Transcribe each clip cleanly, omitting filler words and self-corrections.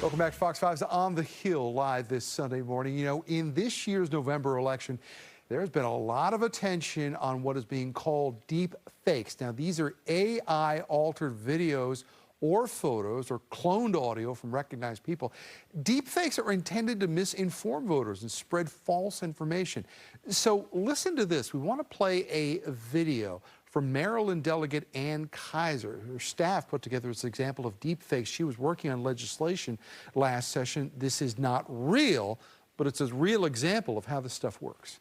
Welcome back to Fox 5's On the Hill live this Sunday morning. You know, in this year's November election, there's been a lot of attention on what is being called deep fakes. Now, these are AI-altered videos or photos or cloned audio from recognized people. Deep fakes are intended to misinform voters and spread false information. So listen to this. We want to play a video from Maryland delegate Ann Kaiser. Her staff put together this example of deep fakes. She was working on legislation last session. This is not real, but it's a real example of how this stuff works.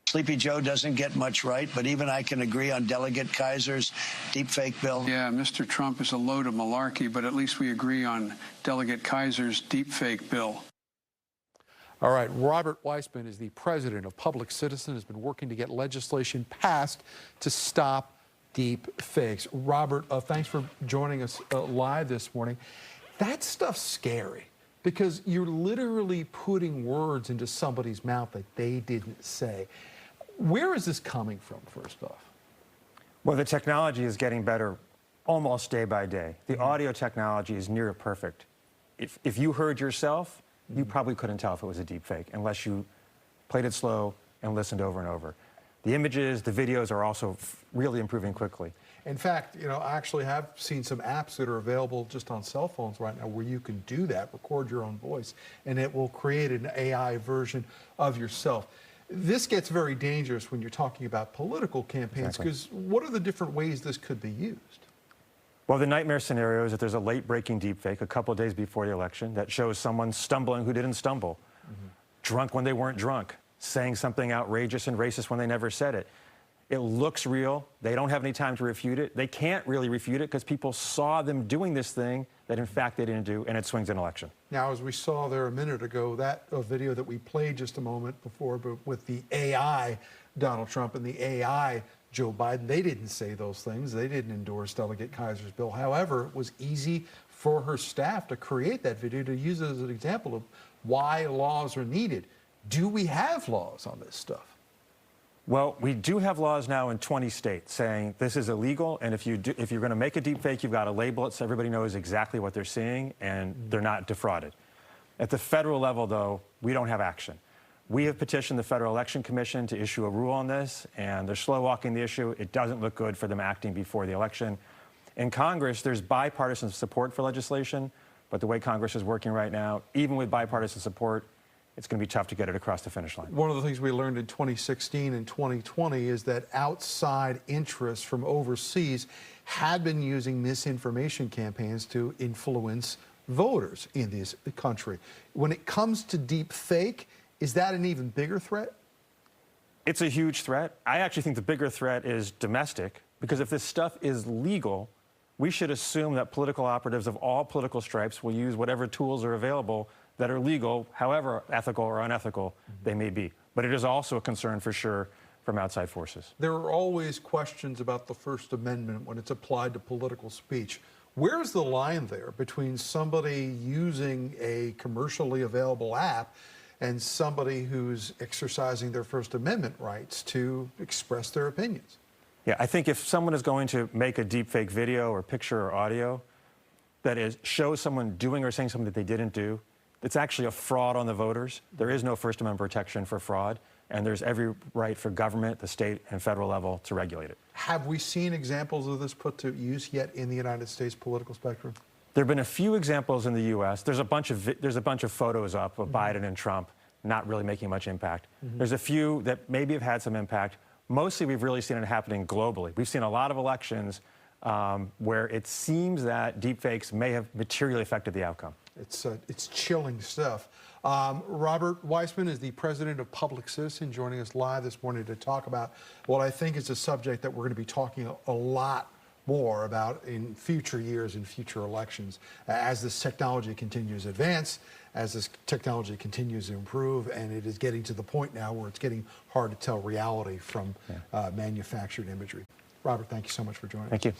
Sleepy Joe doesn't get much right, but even I can agree on Delegate Kaiser's deepfake bill. Yeah, Mr. Trump is a load of malarkey, but at least we agree on Delegate Kaiser's deepfake bill. All right, Robert Weissman is the president of Public Citizen, has been working to get legislation passed to stop deep fakes. Robert, thanks for joining us live this morning. That stuff's scary because you're literally putting words into somebody's mouth that they didn't say. Where is this coming from, first off? Well, the technology is getting better almost day by day. The audio technology is near perfect. If you heard yourself, you probably couldn't tell if it was a deep fake unless you played it slow and listened over and over. The images, the videos are also really improving quickly. In fact, you know, I actually have seen some apps that are available just on cell phones right now where you can do that, record your own voice, and it will create an AI version of yourself. This gets very dangerous when you're talking about political campaigns, because what are the different ways this could be used? Well, the nightmare scenario is that there's a late-breaking deepfake a couple of days before the election that shows someone stumbling who didn't stumble, drunk when they weren't drunk, saying something outrageous and racist when they never said it. It looks real. They don't have any time to refute it. They can't really refute it because people saw them doing this thing that, in fact, they didn't do, and it swings an election. Now, as we saw there a minute ago, that video that we played just a moment before, but with the AI Donald Trump and the AI Joe Biden, they didn't say those things. They didn't endorse Delegate Kaiser's bill. However, it was easy for her staff to create that video to use it as an example of why laws are needed. Do we have laws on this stuff? Well, we do have laws now in 20 states saying this is illegal, and if you're going to make a deep fake, you've got to label it so everybody knows exactly what they're seeing and they're not defrauded. At the federal level, though, we don't have action. We have petitioned the Federal Election Commission to issue a rule on this, and they're slow-walking the issue. It doesn't look good for them acting before the election. In Congress, there's bipartisan support for legislation, but the way Congress is working right now, even with bipartisan support, it's going to be tough to get it across the finish line. One of the things we learned in 2016 and 2020 is that outside interests from overseas had been using misinformation campaigns to influence voters in this country. When it comes to deep fake, is that an even bigger threat? It's a huge threat. I actually think the bigger threat is domestic, because if this stuff is legal, we should assume that political operatives of all political stripes will use whatever tools are available that are legal, however ethical or unethical they may be. But it is also a concern for sure from outside forces. There are always questions about the First Amendment when it's applied to political speech. Where's the line there between somebody using a commercially available app and somebody who's exercising their First Amendment rights to express their opinions? Yeah, I think if someone is going to make a deepfake video or picture or audio that shows someone doing or saying something that they didn't do, it's actually a fraud on the voters. There is no First Amendment protection for fraud, and there's every right for government, the state and federal level to regulate it. Have we seen examples of this put to use yet in the United States political spectrum? There have been a few examples in the U.S. There's a bunch of photos up of Biden and Trump not really making much impact. There's a few that maybe have had some impact. Mostly, we've really seen it happening globally. We've seen a lot of elections where it seems that deepfakes may have materially affected the outcome. It's chilling stuff. Robert Weissman is the president of Public Citizen, joining us live this morning to talk about what I think is a subject that we're going to be talking a lot more about in future years and future elections as this technology continues to advance, as this technology continues to improve, and it is getting to the point now where it's getting hard to tell reality from manufactured imagery. Robert, thank you so much for joining us. Thank you.